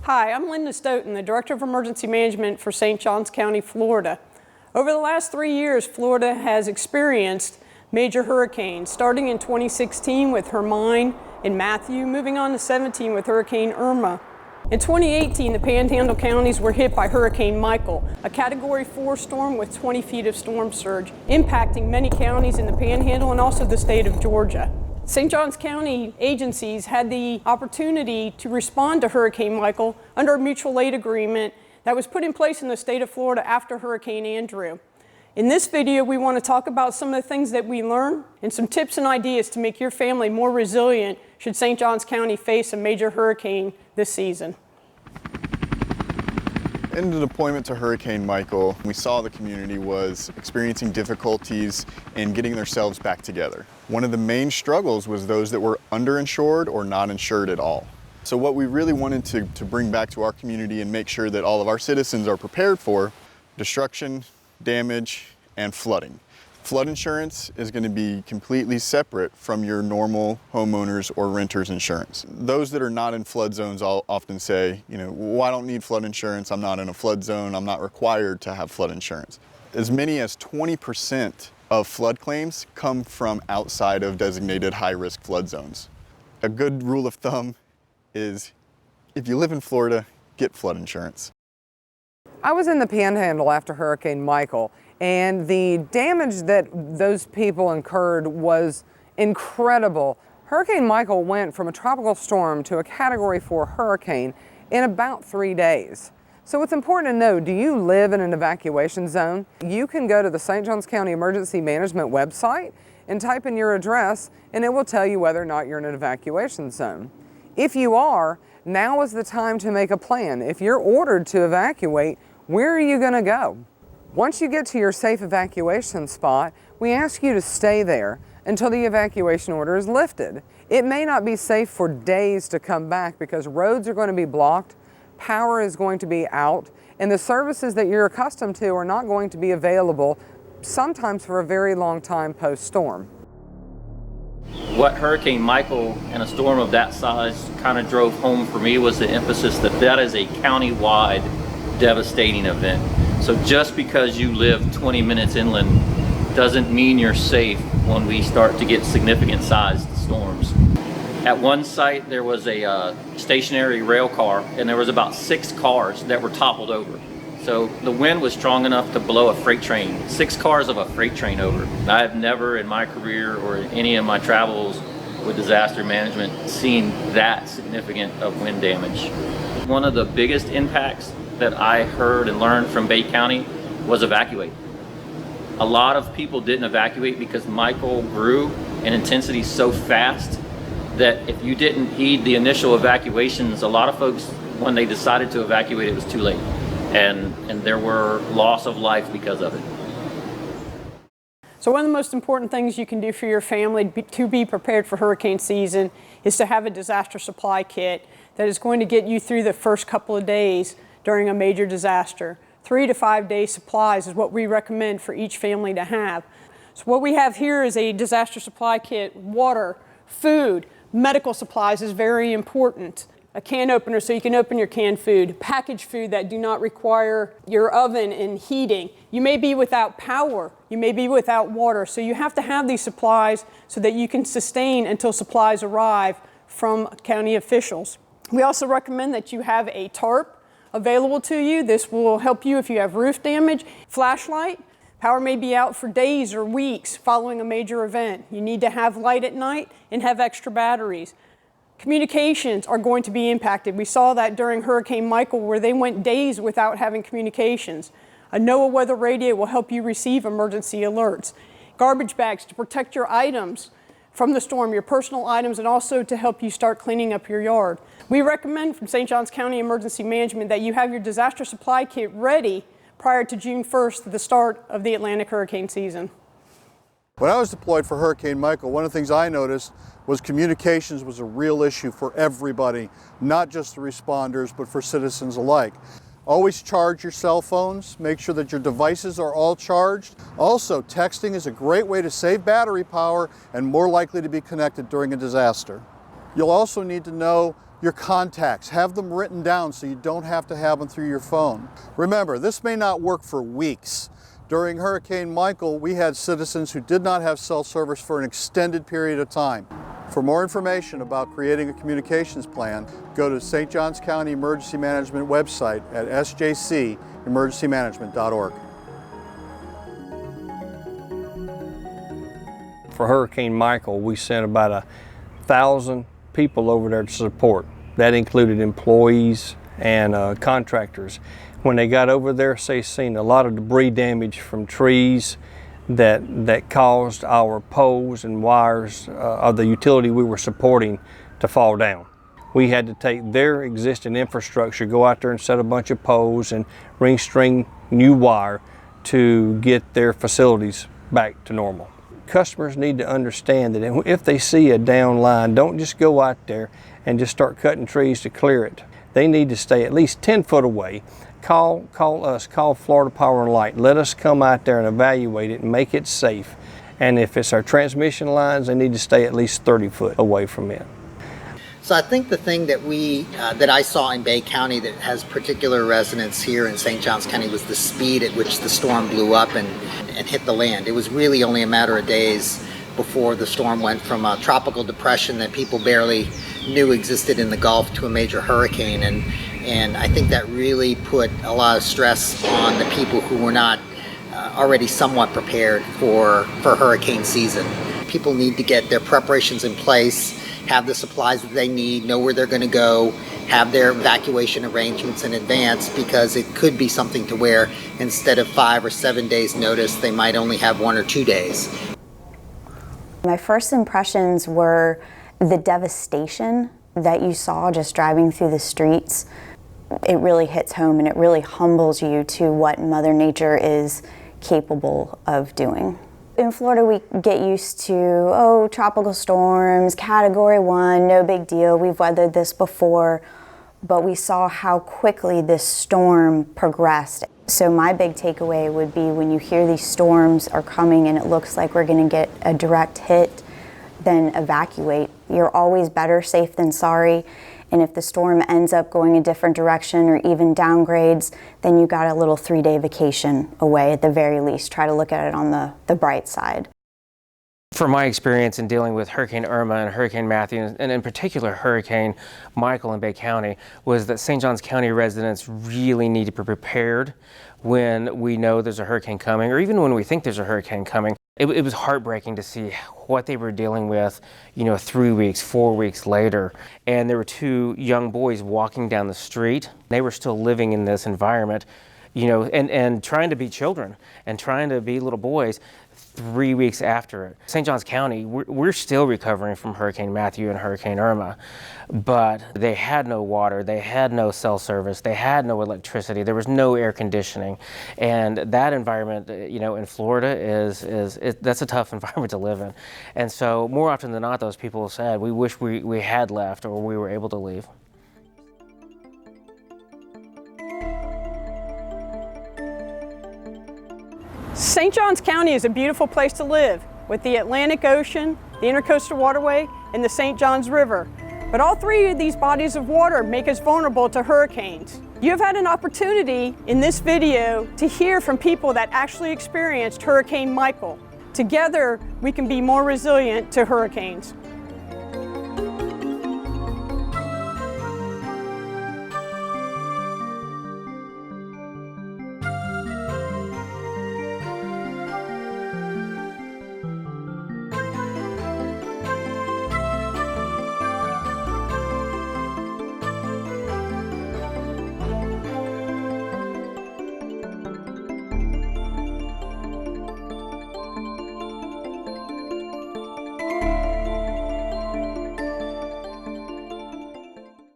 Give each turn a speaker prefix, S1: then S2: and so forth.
S1: Hi, I'm Linda Stoughton, the Director of Emergency Management for St. Johns County, Florida. Over the last 3 years, Florida has experienced major hurricanes, starting in 2016 with Hermine and Matthew, moving on to 17 with Hurricane Irma. In 2018, the Panhandle counties were hit by Hurricane Michael, a Category 4 storm with 20 feet of storm surge, impacting many counties in the Panhandle and also the state of Georgia. St. Johns County agencies had the opportunity to respond to Hurricane Michael under a mutual aid agreement that was put in place in the state of Florida after Hurricane Andrew. In this video, we want to talk about some of the things that we learned and some tips and ideas to make your family more resilient should St. Johns County face a major hurricane this season.
S2: In the deployment to Hurricane Michael, we saw the community was experiencing difficulties in getting themselves back together. One of the main struggles was those that were underinsured or not insured at all. So what we really wanted to bring back to our community and make sure that all of our citizens are prepared for: destruction, damage, and flooding. Flood insurance is going to be completely separate from your normal homeowners or renters insurance. Those that are not in flood zones all often say, well, I don't need flood insurance, I'm not in a flood zone, I'm not required to have flood insurance. As many as 20% of flood claims come from outside of designated high-risk flood zones. A good rule of thumb is, if you live in Florida, get flood insurance.
S3: I was in the Panhandle after Hurricane Michael, and the damage that those people incurred was incredible. Hurricane Michael went from a tropical storm to a Category 4 hurricane in about 3 days. So it's important to know, do you live in an evacuation zone? You can go to the St. Johns County Emergency Management website and type in your address, and it will tell you whether or not you're in an evacuation zone. If you are, now is the time to make a plan. If you're ordered to evacuate, where are you going to go? Once you get to your safe evacuation spot, we ask you to stay there until the evacuation order is lifted. It may not be safe for days to come back because roads are going to be blocked, power is going to be out, and the services that you're accustomed to are not going to be available, sometimes for a very long time post-storm.
S4: What Hurricane Michael and a storm of that size kind of drove home for me was the emphasis that that is a county-wide devastating event. So just because you live 20 minutes inland doesn't mean you're safe when we start to get significant sized storms. At one site there was a stationary rail car, and there was about 6 cars that were toppled over. So the wind was strong enough to blow a freight train, 6 cars of a freight train over. I have never in my career or any of my travels with disaster management seen that significant of wind damage. One of the biggest impacts that I heard and learned from Bay County was evacuate. A lot of people didn't evacuate because Michael grew in intensity so fast that if you didn't heed the initial evacuations, a lot of folks, when they decided to evacuate, it was too late. And there were loss of life because of it.
S1: So one of the most important things you can do for your family to be prepared for hurricane season is to have a disaster supply kit that is going to get you through the first couple of days during a major disaster. 3 to 5 day supplies is what we recommend for each family to have. So what we have here is a disaster supply kit: water, food, medical supplies is very important. A can opener so you can open your canned food, packaged food that do not require your oven and heating. You may be without power, you may be without water, so you have to have these supplies so that you can sustain until supplies arrive from county officials. We also recommend that you have a tarp available to you. This will help you if you have roof damage. Flashlight. Power may be out for days or weeks following a major event. You need to have light at night and have extra batteries. Communications are going to be impacted. We saw that during Hurricane Michael, where they went days without having communications. A NOAA weather radio will help you receive emergency alerts. Garbage bags to protect your items from the storm, your personal items, and also to help you start cleaning up your yard. We recommend from St. Johns County Emergency Management that you have your disaster supply kit ready prior to June 1st, the start of the Atlantic hurricane season.
S5: When I was deployed for Hurricane Michael, one of the things I noticed was communications was a real issue for everybody, not just the responders, but for citizens alike. Always charge your cell phones, make sure that your devices are all charged. Also, texting is a great way to save battery power and more likely to be connected during a disaster. You'll also need to know your contacts. Have them written down so you don't have to have them through your phone. Remember, this may not work for weeks. During Hurricane Michael, we had citizens who did not have cell service for an extended period of time. For more information about creating a communications plan, go to St. Johns County Emergency Management website at sjcemergencymanagement.org.
S6: For Hurricane Michael, we sent about 1,000 people over there to support. That included employees and contractors. When they got over there, they seen a lot of debris damage from trees that caused our poles and wires of the utility we were supporting to fall down. We had to take their existing infrastructure, go out there and set a bunch of poles and ring string new wire to get their facilities back to normal. Customers need to understand that if they see a down line, don't just go out there and just start cutting trees to clear it. They need to stay at least 10 foot away. Call us, call Florida Power and Light. Let us come out there and evaluate it and make it safe. And if it's our transmission lines, they need to stay at least 30 foot away from it.
S7: So I think the thing that that I saw in Bay County that has particular resonance here in St. Johns County was the speed at which the storm blew up and hit the land. It was really only a matter of days before the storm went from a tropical depression that people barely knew existed in the Gulf to a major hurricane. And I think that really put a lot of stress on the people who were not already somewhat prepared for hurricane season. People need to get their preparations in place, have the supplies that they need, know where they're going to go, have their evacuation arrangements in advance, because it could be something to where instead of 5 or 7 days notice, they might only have 1 or 2 days.
S8: My first impressions were the devastation that you saw just driving through the streets. It really hits home and it really humbles you to what Mother Nature is capable of doing. In Florida, we get used to, tropical storms, Category 1, no big deal, we've weathered this before, but we saw how quickly this storm progressed. So my big takeaway would be when you hear these storms are coming and it looks like we're gonna get a direct hit, then evacuate. You're always better safe than sorry. And if the storm ends up going a different direction or even downgrades, then you got a little 3-day vacation away at the very least. Try to look at it on the bright side.
S9: From my experience in dealing with Hurricane Irma and Hurricane Matthew, and in particular Hurricane Michael in Bay County, was that St. Johns County residents really need to be prepared when we know there's a hurricane coming, or even when we think there's a hurricane coming. It was heartbreaking to see what they were dealing with, 3 weeks, 4 weeks later. And there were 2 young boys walking down the street. They were still living in this environment, and trying to be children and trying to be little boys 3 weeks after it. St. Johns County, we're still recovering from Hurricane Matthew and Hurricane Irma, but they had no water, they had no cell service, they had no electricity, there was no air conditioning. And that environment, in Florida that's a tough environment to live in. And so more often than not, those people said, we wish we had left or we were able to leave.
S1: St. Johns County is a beautiful place to live with the Atlantic Ocean, the Intercoastal Waterway, and the St. Johns River. But all 3 of these bodies of water make us vulnerable to hurricanes. You have had an opportunity in this video to hear from people that actually experienced Hurricane Michael. Together, we can be more resilient to hurricanes.